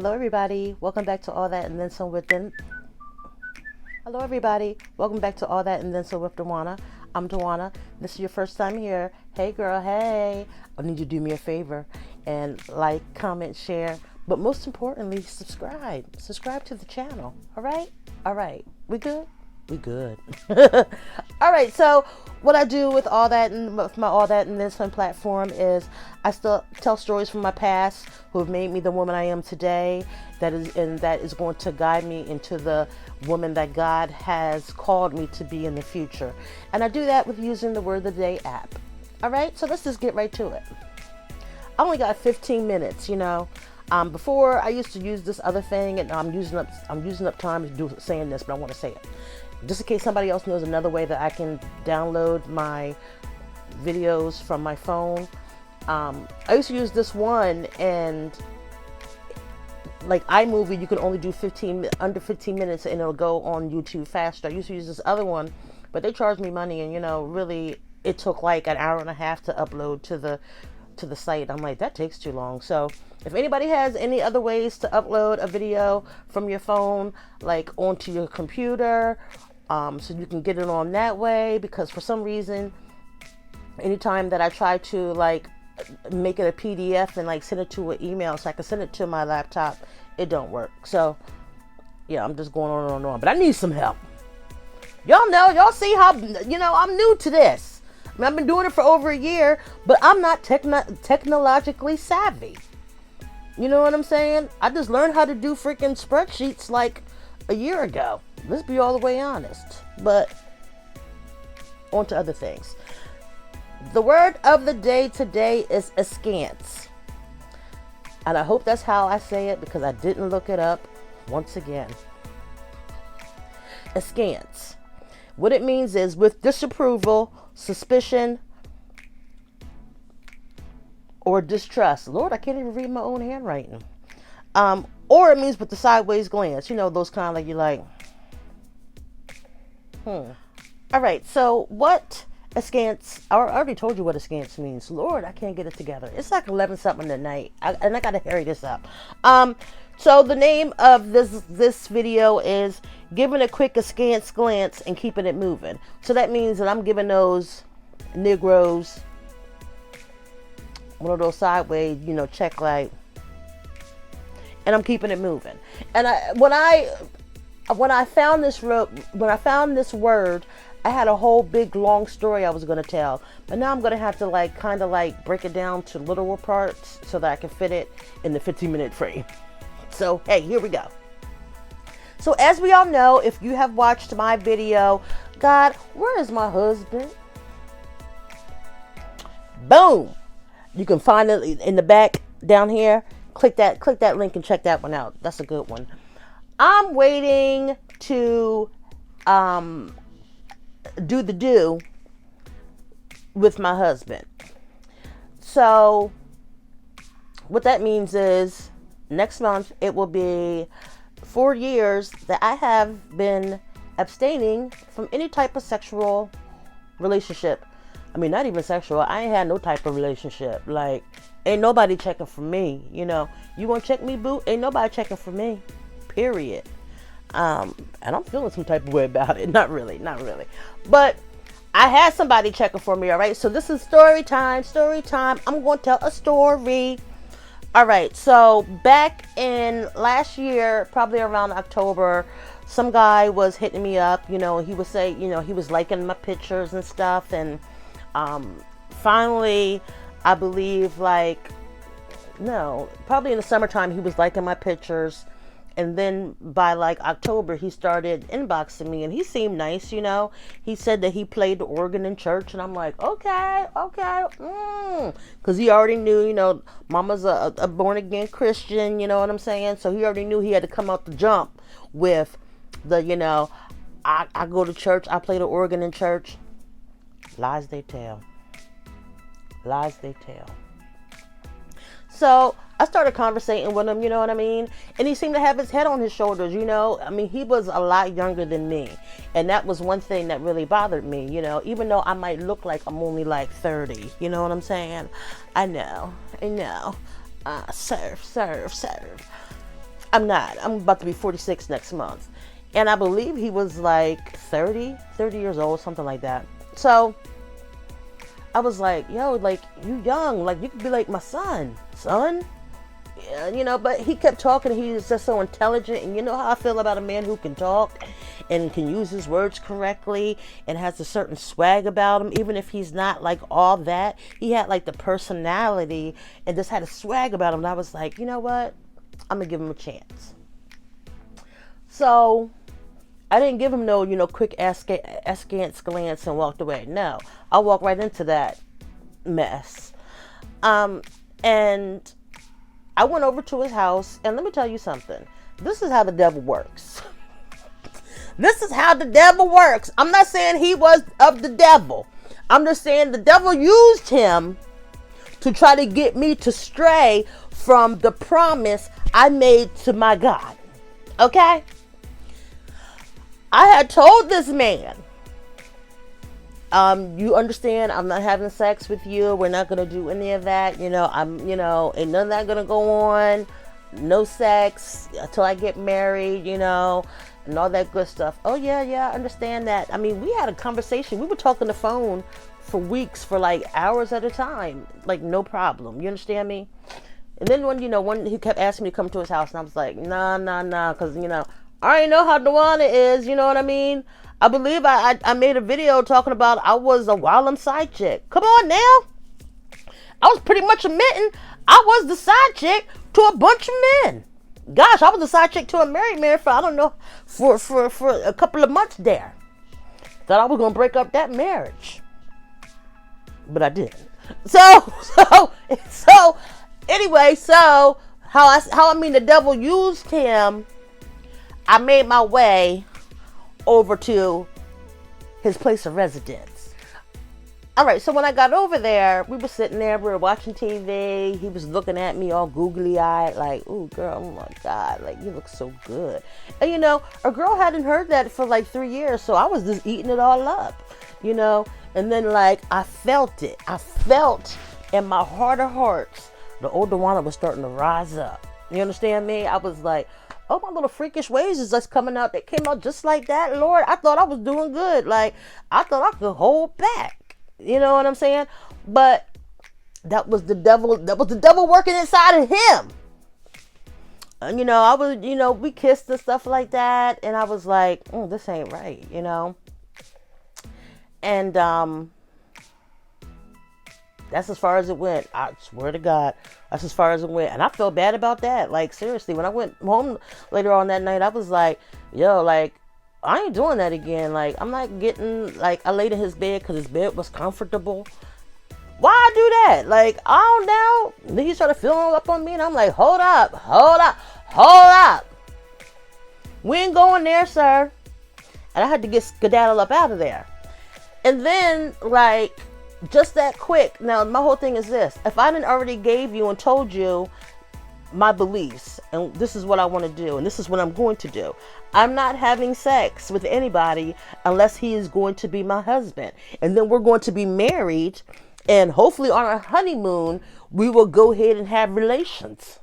Hello, everybody. Welcome back to All That and Then Some with Then. Hello, everybody. Welcome back to All That and Then Some with Dewana. I'm Dewana. This is your first time here. Hey, girl. Hey. I need you to do me a favor and like, comment, share, but most importantly, subscribe. Subscribe to the channel. All right? All right. We good? We good. All right. So what I do with all that and with my All That and Then Some platform is I still tell stories from my past who have made me the woman I am today. That is going to guide me into the woman that God has called me to be in the future. And I do that with using the Word of the Day app. All right. So let's just get right to it. I only got 15 minutes. Before I used to use this other thing, and I'm using up time to do saying this, but I want to say it. Just in case somebody else knows another way that I can download my videos from my phone. I used to use this one, and like iMovie, you can only do under 15 minutes and it'll go on YouTube faster. I used to use this other one, but they charged me money, and really it took like an hour and a half to upload to the site. I'm like, that takes too long. So if anybody has any other ways to upload a video from your phone, like onto your computer, so you can get it on that way, because for some reason, anytime that I try to like make it a PDF and like send it to an email so I can send it to my laptop, it don't work. So yeah, I'm just going on and on, but I need some help. Y'all see how, I'm new to this. I mean, I've been doing it for over a year, but I'm not technologically savvy. You know what I'm saying? I just learned how to do freaking spreadsheets like a year ago. Let's be all the way honest. But on to other things. The word of the day today is askance. And I hope that's how I say it, because I didn't look it up once again. Askance. What it means is with disapproval, suspicion, or distrust. Lord, I can't even read my own handwriting. Or it means with the sideways glance. Those kind of like, you're like, All right, so what askance, I already told you what askance means. Lord, I can't get it together. It's like 11 something at night, and I gotta hurry this up. So the name of this video is giving a quick askance glance and keeping it moving. So that means that I'm giving those Negroes one of those sideways, check light, and I'm keeping it moving. And when I found this word, I had a whole big long story I was going to tell, but now I'm going to have to kind of break it down to literal parts so that I can fit it in the 15-minute frame. So hey, here we go. So as we all know, if you have watched my video, God, where is my husband? Boom. You can find it in the back down here. Click that link and check that one out. That's a good one. I'm waiting to do the do with my husband. So what that means is next month it will be 4 years that I have been abstaining from any type of sexual relationship. I mean, not even sexual. I ain't had no type of relationship. Like, ain't nobody checking for me. You want to check me, boo? Ain't nobody checking for me. Period. And I'm feeling some type of way about it. Not really. But I had somebody checking for me, all right? So this is story time. I'm going to tell a story. All right. So back in last year, probably around October, some guy was hitting me up. He would say, he was liking my pictures and stuff. And finally, I believe probably in the summertime, he was liking my pictures. And then by October, he started inboxing me, and he seemed nice, He said that he played the organ in church, and I'm like, okay. Because he already knew, Mama's a born-again Christian, you know what I'm saying? So he already knew he had to come out the jump with the, I go to church, I play the organ in church. Lies they tell. So I started conversating with him, you know what I mean? And he seemed to have his head on his shoulders, I mean, he was a lot younger than me. And that was one thing that really bothered me, even though I might look like I'm only 30, you know what I'm saying? I know. Serve. I'm not. I'm about to be 46 next month. And I believe he was like 30 years old, something like that. So I was like, yo, like, you young, like, you could be like my son. Yeah, but he kept talking. He's just so intelligent. And you know how I feel about a man who can talk and can use his words correctly and has a certain swag about him, even if he's not like all that. He had like the personality and just had a swag about him. And I was like, you know what? I'm going to give him a chance. So I didn't give him no, quick askance glance and walked away. No, I walked right into that mess. And I went over to his house, and let me tell you something. This is how the devil works. This is how the devil works. I'm not saying he was of the devil. I'm just saying the devil used him to try to get me to stray from the promise I made to my God. Okay? I had told this man, you understand, I'm not having sex with you. We're not going to do any of that. Ain't none of that going to go on. No sex until I get married, and all that good stuff. Oh, yeah, I understand that. I mean, we had a conversation. We were talking on the phone for weeks, for like hours at a time. Like, no problem. You understand me? And then when he kept asking me to come to his house, and I was like, nah, because, I already know how Duana is, you know what I mean? I believe I made a video talking about I was a wildin' side chick. Come on now. I was pretty much admitting I was the side chick to a bunch of men. Gosh, I was the side chick to a married man for, I don't know, for a couple of months there. Thought I was going to break up that marriage. But I didn't. So anyway, the devil used him. I made my way over to his place of residence. All right, so when I got over there, we were sitting there, we were watching TV. He was looking at me all googly-eyed, like, ooh, girl, oh my God, like, you look so good. And, a girl hadn't heard that for like 3 years, so I was just eating it all up, And then, like, I felt it. I felt in my heart of hearts, the old Duana was starting to rise up. You understand me? I was like, oh, my little freakish ways is just coming out. They came out just like that. Lord, I thought I was doing good. Like, I thought I could hold back. You know what I'm saying? But that was the devil. That was the devil working inside of him. And, I was, we kissed and stuff like that. And I was like, oh, this ain't right, And, that's as far as it went. I swear to God, that's as far as it went. And I felt bad about that. Like, seriously, when I went home later on that night, I was like, yo, like, I ain't doing that again. Like, I'm not getting, like, I laid in his bed because his bed was comfortable. Why I do that? Like, I don't know. Then he started filling up on me, and I'm like, hold up. We ain't going there, sir. And I had to get skedaddle up out of there. And then, like, just that quick. Now, my whole thing is this. If I didn't already gave you and told you my beliefs, and this is what I want to do, and this is what I'm going to do. I'm not having sex with anybody unless he is going to be my husband. And then we're going to be married, and hopefully on our honeymoon, we will go ahead and have relations.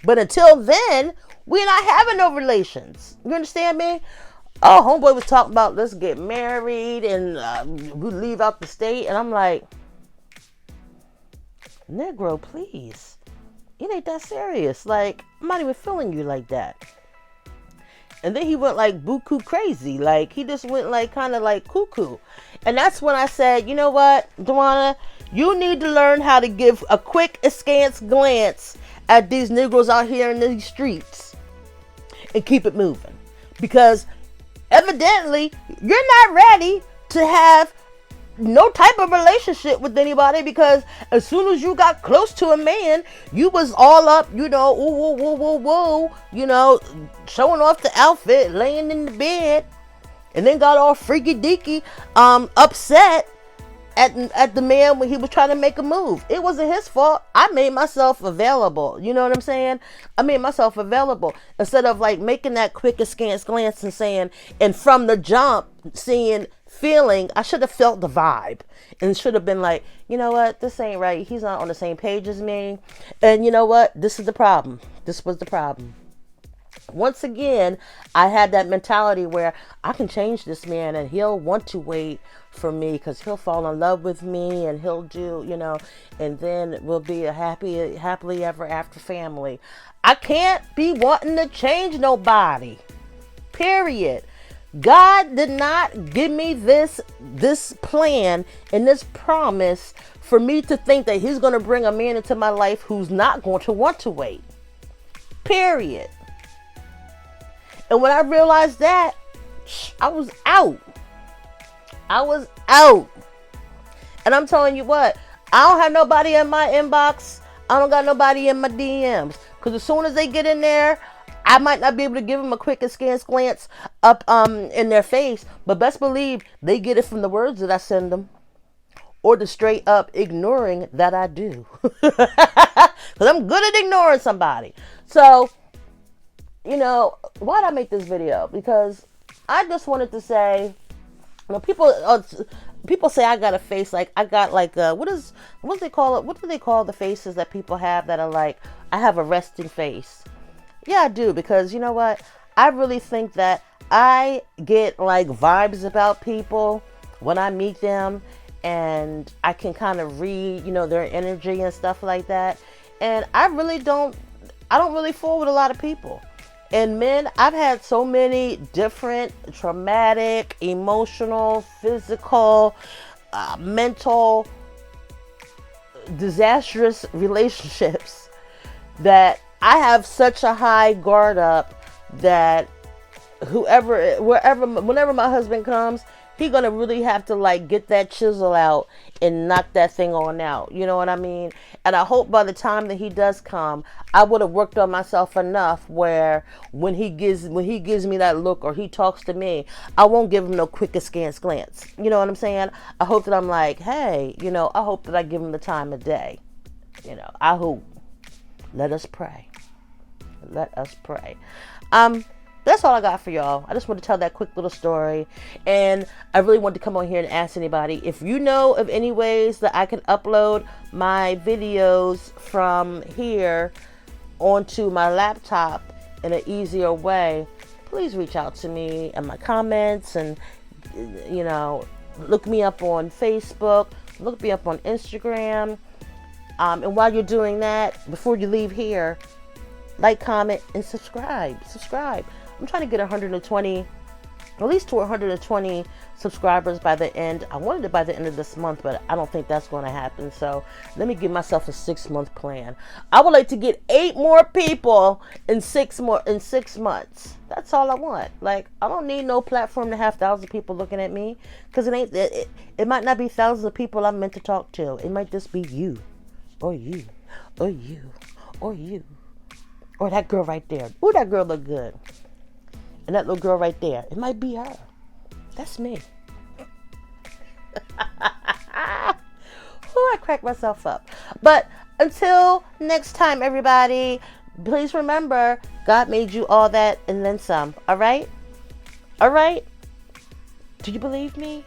But until then, we're not having no relations. You understand me? Oh, homeboy was talking about let's get married and we leave out the state. And I'm like, Negro, please. It ain't that serious. Like, I'm not even feeling you like that. And then he went like buku crazy. Like, he just went like kind of like cuckoo. And that's when I said, you know what, Duana, you need to learn how to give a quick askance glance at these Negroes out here in these streets and keep it moving. Because evidently, you're not ready to have no type of relationship with anybody, because as soon as you got close to a man, you was all up, ooh, showing off the outfit, laying in the bed, and then got all freaky deaky, upset at the man when he was trying to make a move. It wasn't his fault. I made myself available. You know what I'm saying? I made myself available instead of like making that quick askance glance and saying, and from the jump, feeling, I should have felt the vibe and should have been like, you know what? This ain't right. He's not on the same page as me. And you know what? This is the problem. This was the problem. once again, I had that mentality where I can change this man and he'll want to wait for me because he'll fall in love with me and he'll do, and then we'll be a happily ever after family. I can't be wanting to change nobody. Period. God did not give me this plan and this promise for me to think that he's going to bring a man into my life who's not going to want to wait. Period. And when I realized that, I was out. And I'm telling you what, I don't have nobody in my inbox. I don't got nobody in my DMs. Because as soon as they get in there, I might not be able to give them a quick askance glance up in their face. But best believe they get it from the words that I send them. Or the straight up ignoring that I do. Because I'm good at ignoring somebody. So, why'd I make this video? Because I just wanted to say, people say I got a face like I got like what do they call it? What do they call the faces that people have that are like, I have a resting face? Yeah, I do, because you know what? I really think that I get like vibes about people when I meet them, and I can kind of read, their energy and stuff like that. And I don't really fool with a lot of people. And men, I've had so many different traumatic, emotional, physical, mental, disastrous relationships that I have such a high guard up that whenever my husband comes, he gonna really have to like get that chisel out and knock that thing on out. You know what I mean? And I hope by the time that he does come, I would have worked on myself enough where when he gives me that look or he talks to me, I won't give him no quick askance glance. You know what I'm saying? I hope that I'm like, hey, I hope that I give him the time of day. I hope. Let us pray. Let us pray. That's all I got for y'all. I just want to tell that quick little story. And I really wanted to come on here and ask anybody, if you know of any ways that I can upload my videos from here onto my laptop in an easier way, please reach out to me in my comments and, look me up on Facebook, look me up on Instagram. And while you're doing that, before you leave here, like, comment, and subscribe. I'm trying to get 120, at least to 120 subscribers by the end. I wanted it by the end of this month, but I don't think that's going to happen. So let me give myself a 6-month plan. I would like to get 8 more people in 6 months. That's all I want. Like, I don't need no platform to have thousands of people looking at me, because it might not be thousands of people I'm meant to talk to. It might just be you, or you, or you, or you, or that girl right there. Ooh, that girl look good. And that little girl right there, it might be her. That's me. I cracked myself up. But until next time, everybody, please remember, God made you all that and then some. All right? All right? Do you believe me?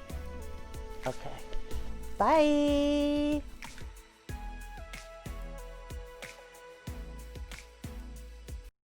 Okay. Bye.